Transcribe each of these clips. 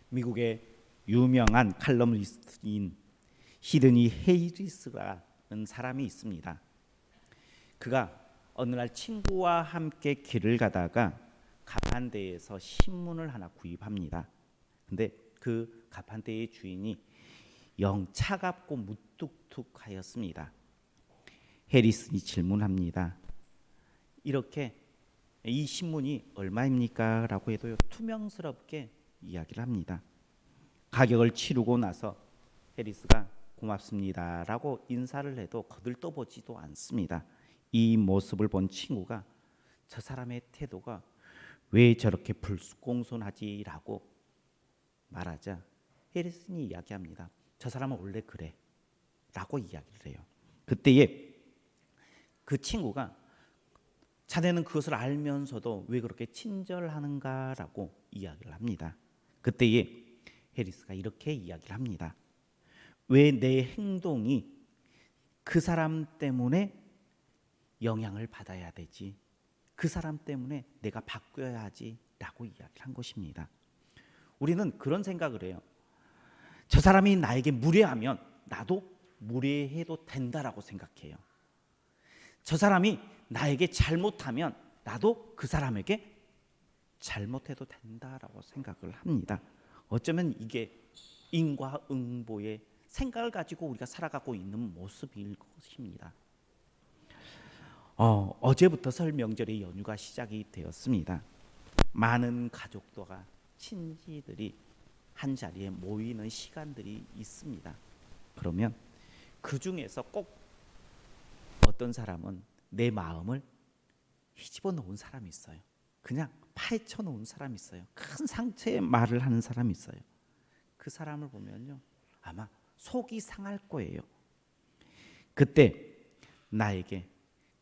미국의 유명한 칼럼니스트인 시드니 헤이리스라는 사람이 있습니다. 그가 어느 날 친구와 함께 길을 가다가 가판대에서 신문을 하나 구입합니다. 근데 그 가판대의 주인이 영 차갑고 무뚝뚝하였습니다. 해리슨이 질문합니다. 이렇게 이 신문이 얼마입니까? 라고 해도 투명스럽게 이야기를 합니다. 가격을 치르고 나서 해리스가 고맙습니다 라고 인사를 해도 거들떠보지도 않습니다. 이 모습을 본 친구가 저 사람의 태도가 왜 저렇게 불쑥공손하지? 라고 말하자 해리슨이 이야기합니다. 저 사람은 원래 그래 라고 이야기를 해요. 그때에 그 친구가 자네는 그것을 알면서도 왜 그렇게 친절하는가 라고 이야기를 합니다. 그때에 해리스가 이렇게 이야기를 합니다. 왜 내 행동이 그 사람 때문에 영향을 받아야 되지? 그 사람 때문에 내가 바뀌어야 하지? 라고 이야기를 한 것입니다. 우리는 그런 생각을 해요. 저 사람이 나에게 무례하면 나도 무례해도 된다라고 생각해요. 저 사람이 나에게 잘못하면 나도 그 사람에게 잘못해도 된다라고 생각을 합니다. 어쩌면 이게 인과응보의 생각을 가지고 우리가 살아가고 있는 모습일 것입니다. 어제부터 설 명절의 연휴가 시작이 되었습니다. 많은 가족들과 친지들이 한 자리에 모이는 시간들이 있습니다. 그러면 그 중에서 꼭 어떤 사람은 내 마음을 휘집어 놓은 사람이 있어요. 그냥 파헤쳐 놓은 사람이 있어요. 큰 상처의 말을 하는 사람이 있어요. 그 사람을 보면요, 아마 속이 상할 거예요. 그때 나에게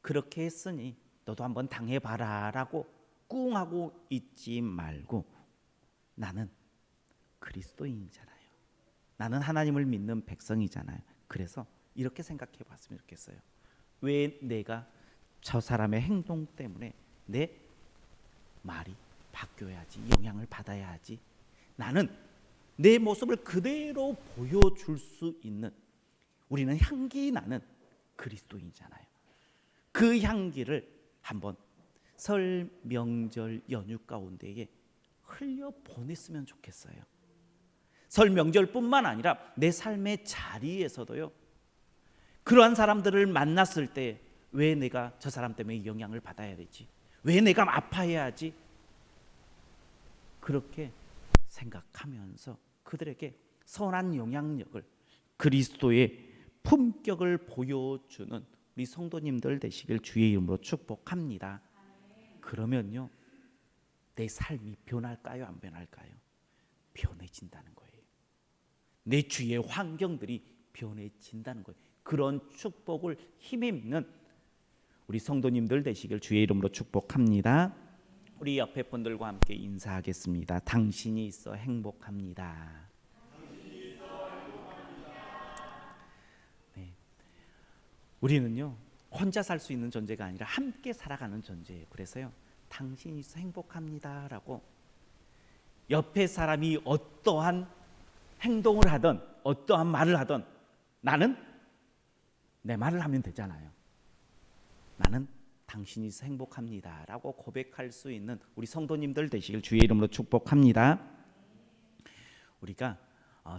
그렇게 했으니 너도 한번 당해봐라 라고 꿍 하고 있지 말고, 나는 그리스도인이잖아요. 나는 하나님을 믿는 백성이잖아요. 그래서 이렇게 생각해 봤으면 좋겠어요. 왜 내가 저 사람의 행동 때문에 내 말이 바뀌어야지, 영향을 받아야 하지? 나는 내 모습을 그대로 보여줄 수 있는, 우리는 향기 나는 그리스도인이잖아요. 그 향기를 한번 설 명절 연휴 가운데에 흘려 보냈으면 좋겠어요. 설 명절뿐만 아니라 내 삶의 자리에서도요, 그러한 사람들을 만났을 때 왜 내가 저 사람 때문에 영향을 받아야 되지? 왜 내가 아파해야 하지? 그렇게 생각하면서 그들에게 선한 영향력을, 그리스도의 품격을 보여주는 우리 성도님들 되시길 주의 이름으로 축복합니다. 그러면요, 내 삶이 변할까요? 안 변할까요? 변해진다는 거예요. 내 주위의 환경들이 변해진다는 거예요. 그런 축복을 힘입는 우리 성도님들 되시길 주의 이름으로 축복합니다. 우리 옆에 분들과 함께 인사하겠습니다. 당신이 있어 행복합니다. 네. 우리는요, 혼자 살 수 있는 존재가 아니라 함께 살아가는 존재예요. 그래서요, 당신이 있어 행복합니다라고 옆에 사람이 어떠한 행동을 하든 어떠한 말을 하든 나는 내 말을 하면 되잖아요. 나는 당신이 있어 행복합니다라고 고백할 수 있는 우리 성도님들 되시길 주의 이름으로 축복합니다. 우리가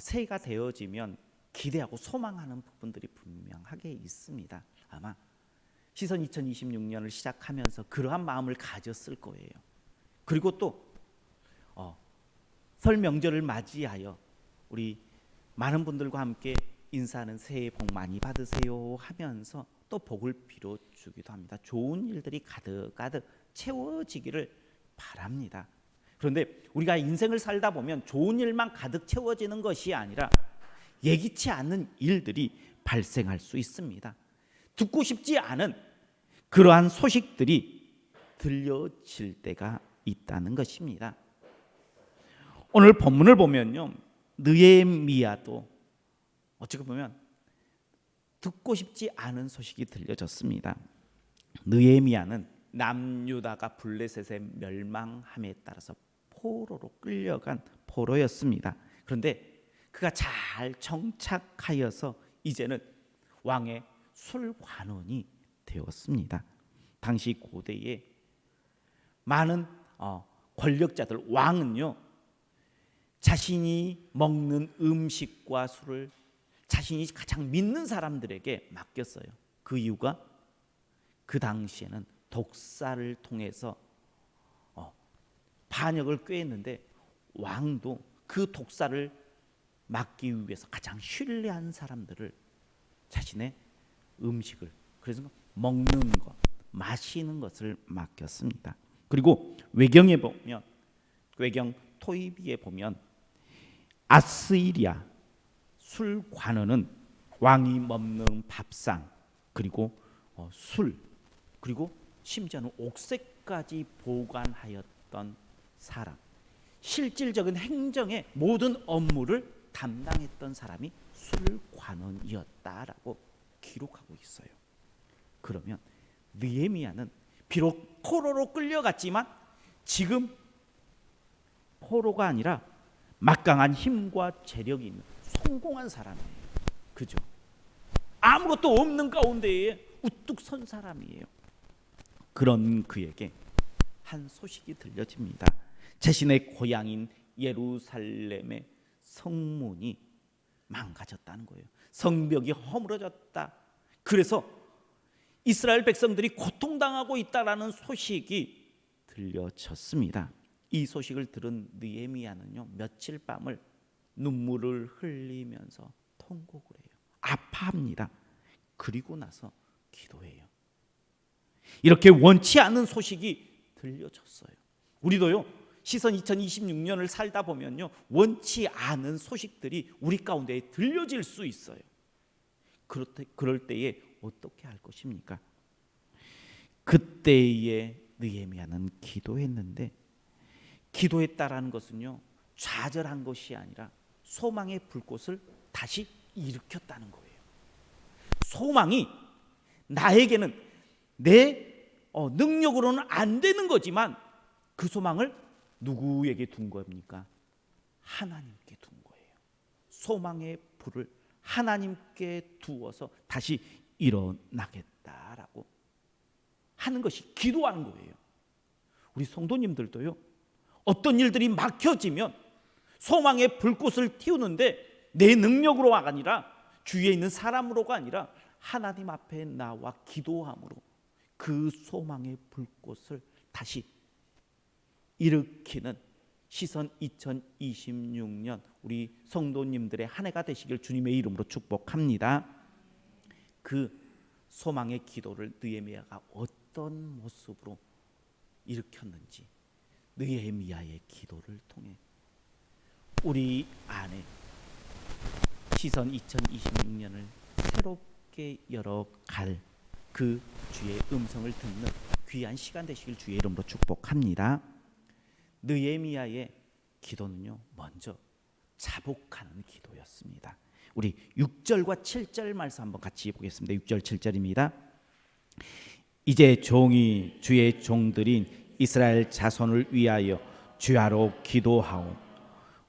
새해가 되어지면 기대하고 소망하는 부분들이 분명하게 있습니다. 아마 시선 2026년을 시작하면서 그러한 마음을 가졌을 거예요. 그리고 또 설 명절을 맞이하여 우리 많은 분들과 함께 인사하는 새해 복 많이 받으세요 하면서 또 복을 빌어주기도 합니다. 좋은 일들이 가득가득 채워지기를 바랍니다. 그런데 우리가 인생을 살다 보면 좋은 일만 가득 채워지는 것이 아니라 예기치 않은 일들이 발생할 수 있습니다. 듣고 싶지 않은 그러한 소식들이 들려질 때가 있다는 것입니다. 오늘 본문을 보면요, 느헤미야도 어찌 보면 듣고 싶지 않은 소식이 들려졌습니다. 느헤미야는 남유다가 블레셋의 멸망함에 따라서 포로로 끌려간 포로였습니다. 그런데 그가 잘 정착하여서 이제는 왕의 술관원이 되었습니다. 당시 고대에 많은 권력자들, 왕은요, 자신이 먹는 음식과 술을 자신이 가장 믿는 사람들에게 맡겼어요. 그 이유가 그 당시에는 독사를 통해서 반역을 꾀했는데 왕도 그 독사를 막기 위해서 가장 신뢰한 사람들을 자신의 음식을, 그래서 먹는 것, 마시는 것을 맡겼습니다. 그리고 외경에 보면, 외경 토이비에 보면 아스이리아 술관원은 왕이 먹는 밥상, 그리고 술, 그리고 심지어는 옥새까지 보관하였던 사람, 실질적인 행정의 모든 업무를 담당했던 사람이 술관원이었다라고 기록하고 있어요. 그러면 느헤미야는 비록 포로로 끌려갔지만 지금 포로가 아니라 막강한 힘과 재력이 있는 성공한 사람이에요. 그죠? 아무것도 없는 가운데에 우뚝 선 사람이에요. 그런 그에게 한 소식이 들려집니다. 자신의 고향인 예루살렘의 성문이 망가졌다는 거예요. 성벽이 허물어졌다. 그래서 이스라엘 백성들이 고통당하고 있다라는 소식이 들려졌습니다. 이 소식을 들은 느헤미야는요, 며칠 밤을 눈물을 흘리면서 통곡을 해요. 아파합니다. 그리고 나서 기도해요. 이렇게 원치 않은 소식이 들려졌어요. 우리도요, 시선 2026년을 살다 보면요, 원치 않은 소식들이 우리 가운데 들려질 수 있어요. 그럴 때에 어떻게 할 것입니까? 그때에 느헤미야는 기도했는데, 기도했다라는 것은요, 좌절한 것이 아니라 소망의 불꽃을 다시 일으켰다는 거예요. 소망이 나에게는 내 능력으로는 안 되는 거지만 그 소망을 누구에게 둔 겁니까? 하나님께 둔 거예요. 소망의 불을 하나님께 두어서 다시 일어나겠다라고 하는 것이 기도하는 거예요. 우리 성도님들도요, 어떤 일들이 막혀지면 소망의 불꽃을 틔우는데 내 능력으로가 아니라 주위에 있는 사람으로가 아니라 하나님 앞에 나와 기도함으로 그 소망의 불꽃을 다시 일으키는 시선 2026년 우리 성도님들의 한 해가 되시길 주님의 이름으로 축복합니다. 그 소망의 기도를 느헤미야가 어떤 모습으로 일으켰는지 느헤미야의 기도를 통해 우리 안에 시선 2026년을 새롭게 열어갈 그 주의 음성을 듣는 귀한 시간 되시길 주의 이름으로 축복합니다. 느헤미야의 기도는요, 먼저 자복하는 기도였습니다. 우리 6절과 7절 말씀 한번 같이 보겠습니다. 6절 7절입니다. 이제 종이 주의 종들인 이스라엘 자손을 위하여 주야로 기도하오.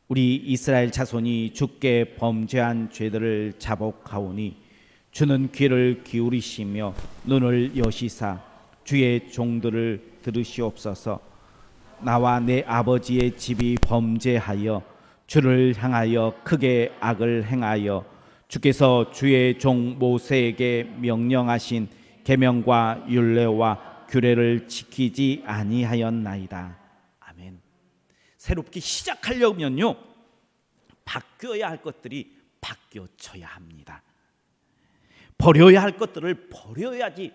우리 이스라엘 자손이 주께 범죄한 죄들을 자복하오니 주는 귀를 기울이시며 눈을 여시사 주의 종들을 들으시옵소서. 나와 내 아버지의 집이 범죄하여 주를 향하여 크게 악을 행하여 주께서 주의 종 모세에게 명령하신 계명과 율례와 규례를 지키지 아니하였나이다. 아멘. 새롭게 시작하려면요, 바뀌어야 할 것들이 바뀌어져야 합니다. 버려야 할 것들을 버려야지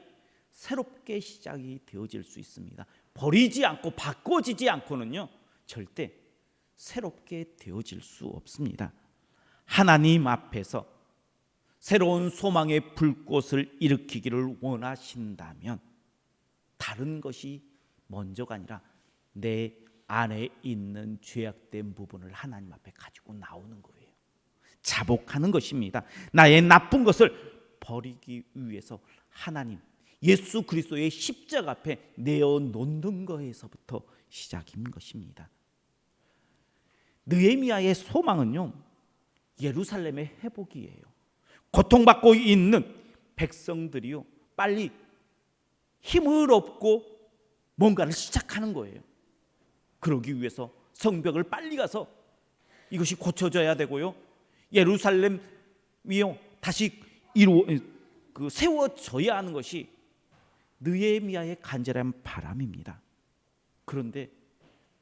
새롭게 시작이 되어질 수 있습니다. 버리지 않고 바꿔지지 않고는요, 절대 새롭게 되어질 수 없습니다. 하나님 앞에서 새로운 소망의 불꽃을 일으키기를 원하신다면 다른 것이 먼저가 아니라 내 안에 있는 죄악된 부분을 하나님 앞에 가지고 나오는 거예요. 자복하는 것입니다. 나의 나쁜 것을 버리기 위해서 하나님 예수 그리스도의 십자가 앞에 내어놓는 거에서부터 시작인 것입니다. 느헤미야의 소망은요, 예루살렘의 회복이에요. 고통받고 있는 백성들이요, 빨리 힘을 얻고 뭔가를 시작하는 거예요. 그러기 위해서 성벽을 빨리 가서 이것이 고쳐져야 되고요, 예루살렘이요 다시 세워져야 하는 것이 느헤미야의 간절한 바람입니다. 그런데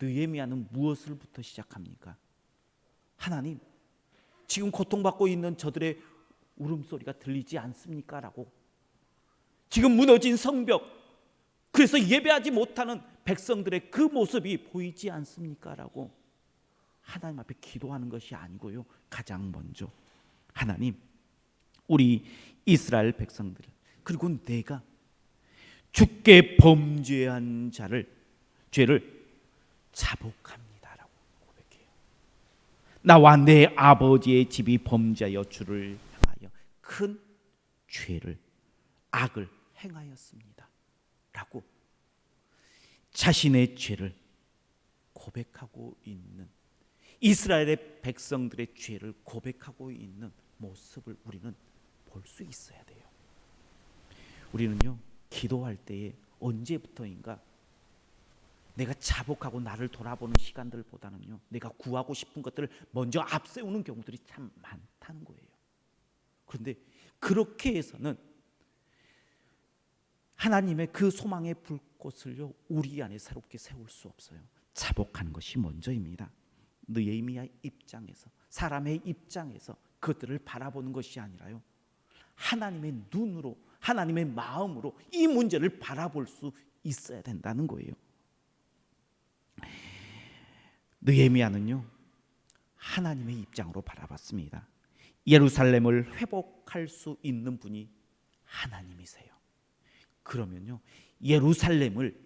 느헤미야는 무엇을부터 시작합니까? 하나님, 지금 고통받고 있는 저들의 울음소리가 들리지 않습니까? 라고, 지금 무너진 성벽, 그래서 예배하지 못하는 백성들의 그 모습이 보이지 않습니까? 라고 하나님 앞에 기도하는 것이 아니고요, 가장 먼저 하나님, 우리 이스라엘 백성들, 그리고 내가 주께 범죄한 죄를 자복합니다라고 고백해요. 나와 내 아버지의 집이 범죄하여 주를 향하여 큰 죄를, 악을 행하였습니다 라고 자신의 죄를 고백하고 있는, 이스라엘의 백성들의 죄를 고백하고 있는 모습을 우리는 볼 수 있어야 돼요. 우리는요, 기도할 때에 언제부터인가 내가 자복하고 나를 돌아보는 시간들보다는요, 내가 구하고 싶은 것들을 먼저 앞세우는 경우들이 참 많다는 거예요. 그런데 그렇게 해서는 하나님의 그 소망의 불꽃을요, 우리 안에 새롭게 세울 수 없어요. 자복하는 것이 먼저입니다. 느헤미야 입장에서, 사람의 입장에서 그것들을 바라보는 것이 아니라요, 하나님의 눈으로, 하나님의 마음으로 이 문제를 바라볼 수 있어야 된다는 거예요. 느헤미야는요, 하나님의 입장으로 바라봤습니다. 예루살렘을 회복할 수 있는 분이 하나님이세요. 그러면요, 예루살렘을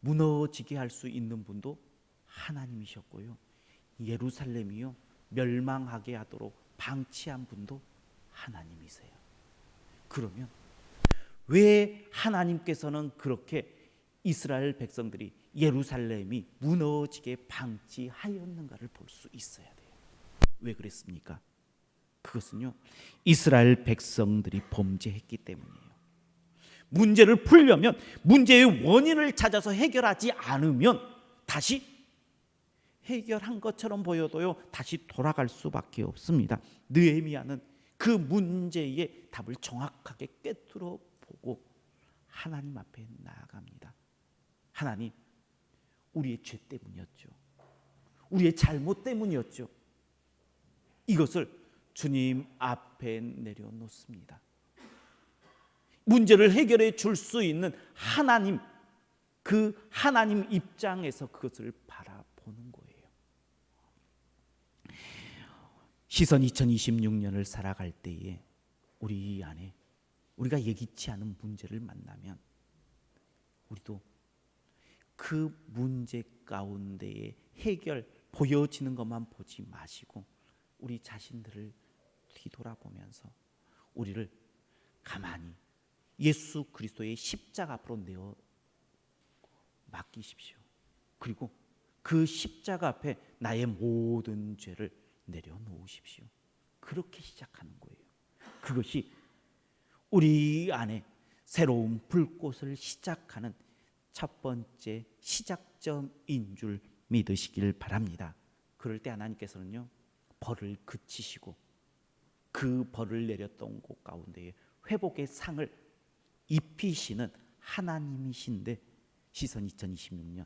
무너지게 할 수 있는 분도 하나님이셨고요, 예루살렘이요 멸망하게 하도록 방치한 분도 하나님이세요. 그러면 왜 하나님께서는 그렇게 이스라엘 백성들이 예루살렘이 무너지게 방치하였는가를 볼 수 있어야 돼요. 왜 그랬습니까? 그것은요, 이스라엘 백성들이 범죄했기 때문이에요. 문제를 풀려면 문제의 원인을 찾아서 해결하지 않으면 다시 해결한 것처럼 보여도요, 다시 돌아갈 수밖에 없습니다. 느헤미야는 그 문제의 답을 정확하게 꿰뚫어 보고 하나님 앞에 나아갑니다. 하나님, 우리의 죄 때문이었죠. 우리의 잘못 때문이었죠. 이것을 주님 앞에 내려놓습니다. 문제를 해결해 줄 수 있는 하나님, 그 하나님 입장에서 그것을 바라보는 거예요. 시선 2026년을 살아갈 때에 우리 안에 우리가 예기치 않은 문제를 만나면 우리도 그 문제 가운데에 해결 보여지는 것만 보지 마시고 우리 자신들을 뒤돌아보면서 우리를 가만히 예수 그리스도의 십자가 앞으로 내어 맡기십시오. 그리고 그 십자가 앞에 나의 모든 죄를 내려놓으십시오. 그렇게 시작하는 거예요. 그것이 우리 안에 새로운 불꽃을 시작하는 첫 번째 시작점인 줄 믿으시길 바랍니다. 그럴 때 하나님께서는요, 벌을 그치시고 그 벌을 내렸던 곳 가운데에 회복의 상을 입히시는 하나님이신데, 시선 2026년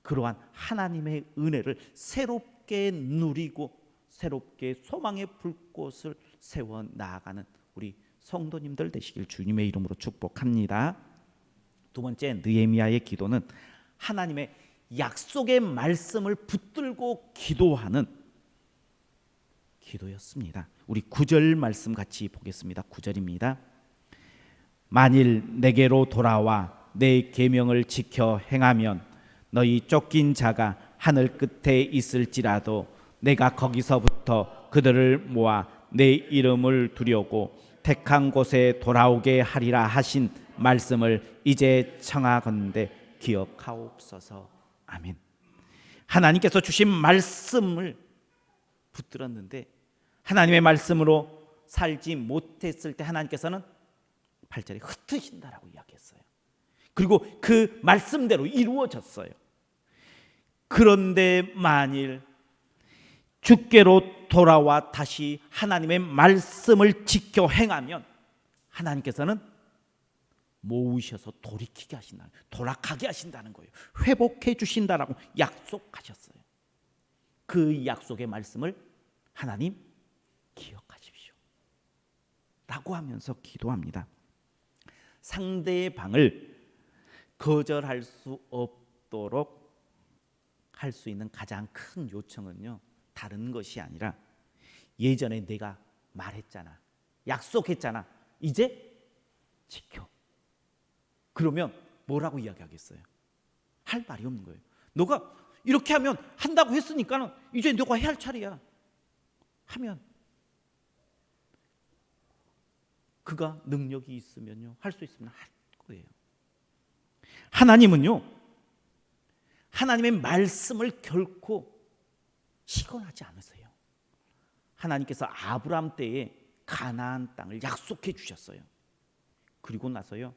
그러한 하나님의 은혜를 새롭게 누리고 새롭게 소망의 불꽃을 세워 나아가는 우리 성도님들 되시길 주님의 이름으로 축복합니다. 두 번째, 느헤미야의 기도는 하나님의 약속의 말씀을 붙들고 기도하는 기도였습니다. 우리 9절 말씀 같이 보겠습니다. 9절입니다. 만일 내게로 돌아와 내 계명을 지켜 행하면 너희 쫓긴 자가 하늘 끝에 있을지라도 내가 거기서부터 그들을 모아 내 이름을 두려고 택한 곳에 돌아오게 하리라 하신 말씀을 이제 청하건대 기억하옵소서. 아멘. 하나님께서 주신 말씀을 붙들었는데 하나님의 말씀으로 살지 못했을 때 하나님께서는 8절에 흩으신다라고 이야기했어요. 그리고 그 말씀대로 이루어졌어요. 그런데 만일 주께로 돌아와 다시 하나님의 말씀을 지켜 행하면 하나님께서는 모으셔서 돌이키게 하신다는, 돌아가게 하신다는 거예요. 회복해 주신다라고 약속하셨어요. 그 약속의 말씀을 하나님 기억하십시오 라고 하면서 기도합니다. 상대의 방을 거절할 수 없도록 할 수 있는 가장 큰 요청은요, 다른 것이 아니라 예전에 내가 말했잖아, 약속했잖아, 이제 지켜. 그러면 뭐라고 이야기하겠어요? 할 말이 없는 거예요. 너가 이렇게 하면 한다고 했으니까는 이제 너가 해야 할 차례야 하면, 그가 능력이 있으면요, 할 수 있으면 할 거예요. 하나님은요, 하나님의 말씀을 결코 시건하지 않으세요. 하나님께서 아브라함 때에 가나안 땅을 약속해 주셨어요. 그리고 나서요,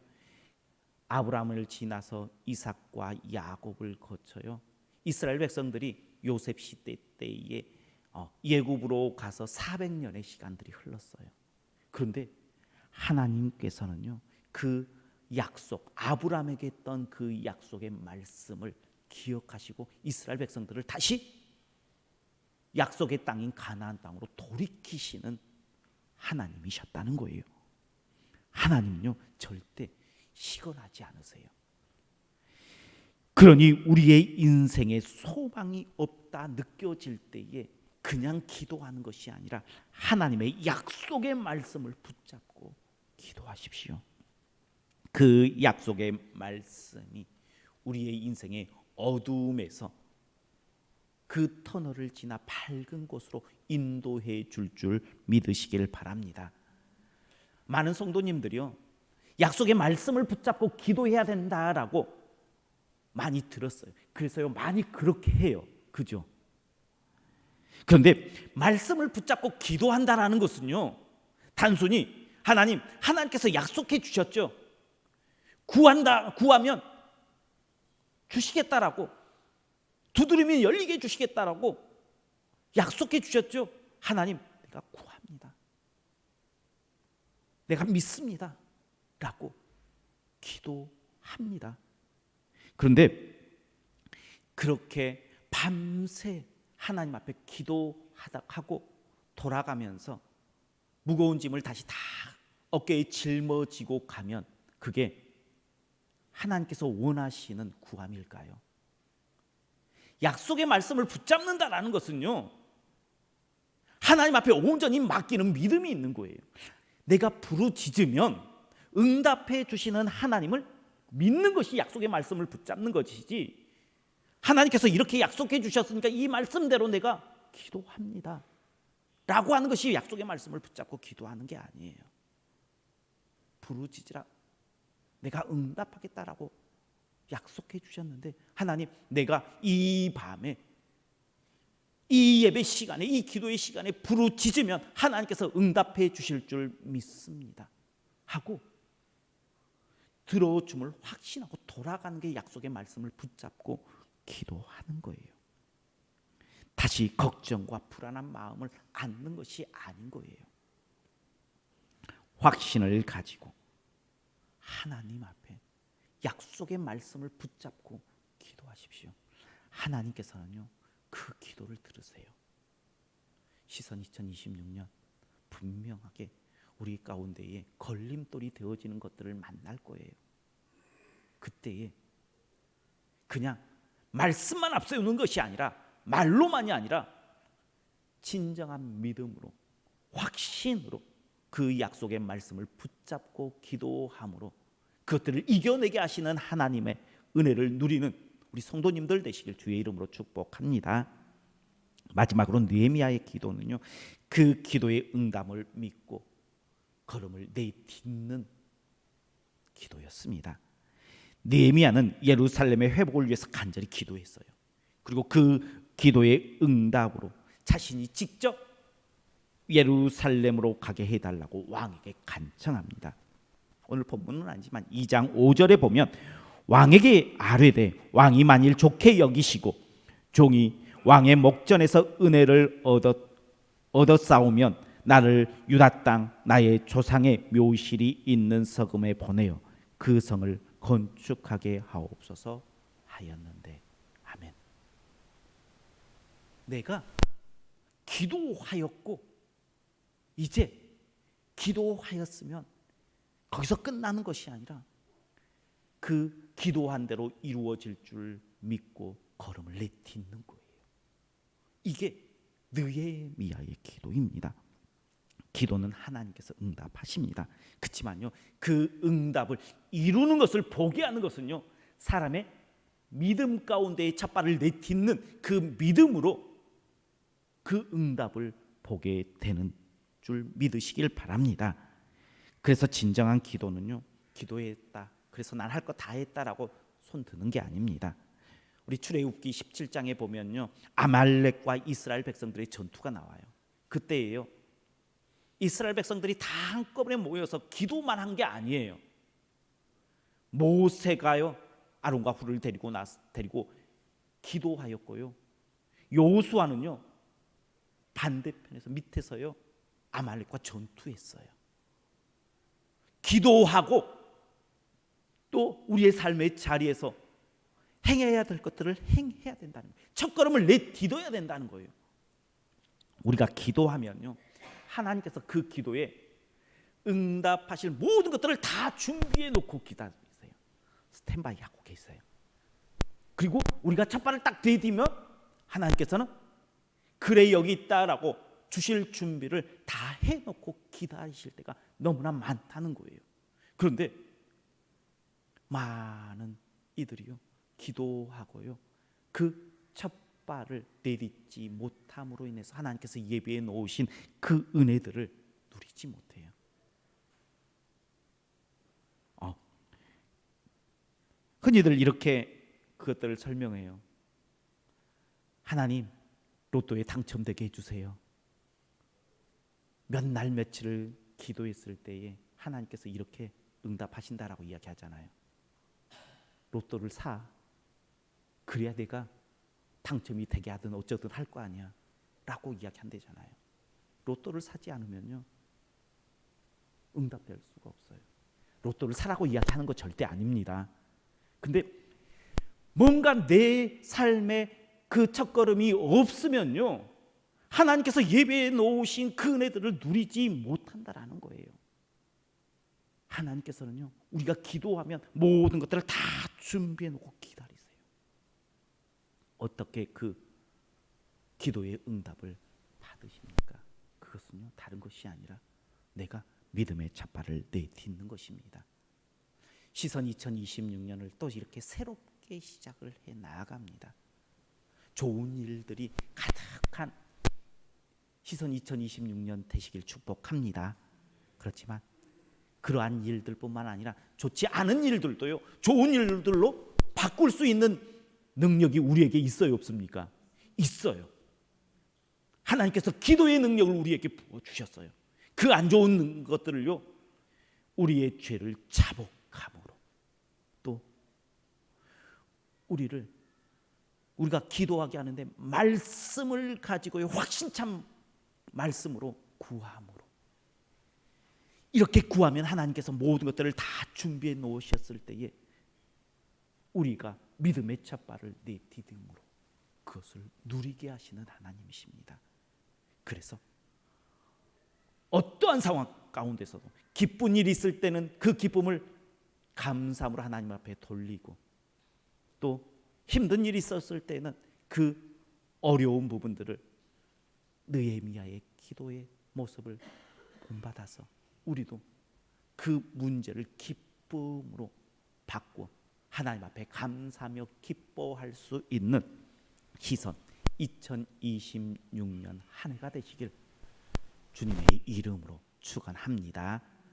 아브라함을 지나서 이삭과 야곱을 거쳐요, 이스라엘 백성들이 요셉 시대 때에 예굽으로 가서 400년의 시간들이 흘렀어요. 그런데 하나님께서는요, 그 약속, 아브라함에게 했던 그 약속의 말씀을 기억하시고 이스라엘 백성들을 다시 약속의 땅인 가나안 땅으로 돌이키시는 하나님이셨다는 거예요. 하나님은요, 절대 시건하지 않으세요. 그러니 우리의 인생에 소망이 없다 느껴질 때에 그냥 기도하는 것이 아니라 하나님의 약속의 말씀을 붙잡고 기도하십시오. 그 약속의 말씀이 우리의 인생의 어두움에서 그 터널을 지나 밝은 곳으로 인도해 줄 믿으시길 바랍니다. 많은 성도님들이요, 약속의 말씀을 붙잡고 기도해야 된다라고 많이 들었어요. 그래서요, 많이 그렇게 해요. 그죠? 그런데 말씀을 붙잡고 기도한다라는 것은요, 단순히 하나님께서 약속해 주셨죠. 구하면 주시겠다라고, 두드리면 열리게 해주시겠다라고 약속해 주셨죠. 하나님, 내가 구합니다, 내가 믿습니다 라고 기도합니다. 그런데 그렇게 밤새 하나님 앞에 기도하고 돌아가면서 무거운 짐을 다시 다 어깨에 짊어지고 가면 그게 하나님께서 원하시는 구함일까요? 약속의 말씀을 붙잡는다라는 것은요, 하나님 앞에 온전히 맡기는 믿음이 있는 거예요. 내가 부르짖으면 응답해 주시는 하나님을 믿는 것이 약속의 말씀을 붙잡는 것이지, 하나님께서 이렇게 약속해 주셨으니까 이 말씀대로 내가 기도합니다 라고 하는 것이 약속의 말씀을 붙잡고 기도하는 게 아니에요. 부르짖으라, 내가 응답하겠다라고 약속해 주셨는데, 하나님, 내가 이 밤에 이 예배 시간에, 이 기도의 시간에 부르짖으면 하나님께서 응답해 주실 줄 믿습니다 하고 들어줌을 확신하고 돌아가는 게 약속의 말씀을 붙잡고 기도하는 거예요. 다시 걱정과 불안한 마음을 안는 것이 아닌 거예요. 확신을 가지고 하나님 앞에 약속의 말씀을 붙잡고 기도하십시오. 하나님께서는요, 그 기도를 들으세요. 시선 2026년 분명하게 우리 가운데에 걸림돌이 되어지는 것들을 만날 거예요. 그때에 그냥 말씀만 앞세우는 것이 아니라, 말로만이 아니라 진정한 믿음으로, 확신으로 그 약속의 말씀을 붙잡고 기도함으로 그것들을 이겨내게 하시는 하나님의 은혜를 누리는 우리 성도님들 되시길 주의 이름으로 축복합니다. 마지막으로 느헤미야의 기도는요, 그 기도의 응답을 믿고 걸음을 내딛는 기도였습니다. 느헤미야는 예루살렘의 회복을 위해서 간절히 기도했어요. 그리고 그 기도의 응답으로 자신이 직접 예루살렘으로 가게 해달라고 왕에게 간청합니다. 오늘 본문은 아니지만 2장 5절에 보면 왕에게 아뢰되 왕이 만일 좋게 여기시고 종이 왕의 목전에서 은혜를 얻었사오면 나를 유다 땅 나의 조상의 묘실이 있는 서금에 보내어 그 성을 건축하게 하옵소서 하였는데. 아멘. 내가 기도하였고 이제 기도하였으면 거기서 끝나는 것이 아니라 그 기도한 대로 이루어질 줄 믿고 걸음을 내딛는 거예요. 이게 느헤미야의 기도입니다. 기도는 하나님께서 응답하십니다. 그렇지만요, 그 응답을 이루는 것을 보게 하는 것은요, 사람의 믿음 가운데에 첫 발을 내딛는 그 믿음으로 그 응답을 보게 되는 줄 믿으시길 바랍니다. 그래서 진정한 기도는요, 기도했다, 그래서 난 할 거 다 했다라고 손 드는 게 아닙니다. 우리 출애굽기 17장에 보면요, 아말렉과 이스라엘 백성들의 전투가 나와요. 그때예요, 이스라엘 백성들이 다 한꺼번에 모여서 기도만 한 게 아니에요. 모세가요, 아론과 훌을 데리고 기도하였고요, 여호수아는요 반대편에서 밑에서요 아말렉과 전투했어요. 기도하고 또 우리의 삶의 자리에서 행해야 될 것들을 행해야 된다는 거예요. 첫걸음을 내딛어야 된다는 거예요. 우리가 기도하면요, 하나님께서 그 기도에 응답하실 모든 것들을 다 준비해 놓고 기다리세요. 스탠바이 하고 계세요. 그리고 우리가 첫 발을 딱 내딛으면 하나님께서는 그래 여기 있다라고 주실 준비를 다 해놓고 기다리실 때가 너무나 많다는 거예요. 그런데 많은 이들이요, 기도하고요, 그 첫 발을 내딛지 못함으로 인해서 하나님께서 예비해 놓으신 그 은혜들을 누리지 못해요. 흔히들 이렇게 그것들을 설명해요. 하나님, 로또에 당첨되게 해주세요. 몇 날 며칠을 기도했을 때에 하나님께서 이렇게 응답하신다라고 이야기하잖아요. 로또를 사, 그래야 내가 당첨이 되게 하든 어쩌든 할 거 아니야 라고 이야기한대잖아요. 로또를 사지 않으면요, 응답될 수가 없어요. 로또를 사라고 이야기하는 거 절대 아닙니다. 근데 뭔가 내 삶에 그 첫걸음이 없으면요, 하나님께서 예배해 놓으신 그 은혜들을 누리지 못한다라는 거예요. 하나님께서는요, 우리가 기도하면 모든 것들을 다 준비해 놓고 기다리세요. 어떻게 그 기도의 응답을 받으십니까? 그것은요, 다른 것이 아니라 내가 믿음의 첫발을 내딛는 것입니다. 시선 2026년을 또 이렇게 새롭게 시작을 해 나아갑니다. 좋은 일들이 가득한 시선 2026년 되시길 축복합니다. 그렇지만 그러한 일들뿐만 아니라 좋지 않은 일들도요, 좋은 일들로 바꿀 수 있는 능력이 우리에게 있어요, 없습니까? 있어요. 하나님께서 기도의 능력을 우리에게 부어주셨어요. 그 안 좋은 것들을요, 우리의 죄를 자복함으로, 또 우리가 기도하게 하는데 말씀을 가지고요, 확신찬 말씀으로 구함으로, 이렇게 구하면 하나님께서 모든 것들을 다 준비해 놓으셨을 때에 우리가 믿음의 첫발을 내디딤으로 그것을 누리게 하시는 하나님이십니다. 그래서 어떠한 상황 가운데서도 기쁜 일이 있을 때는 그 기쁨을 감사함으로 하나님 앞에 돌리고, 또 힘든 일이 있었을 때는 그 어려운 부분들을 느헤미야의 기도의 모습을 본받아서 우리도 그 문제를 기쁨으로 받고 하나님 앞에 감사하며 기뻐할 수 있는 시선 2026년 한 해가 되시길 주님의 이름으로 축원합니다.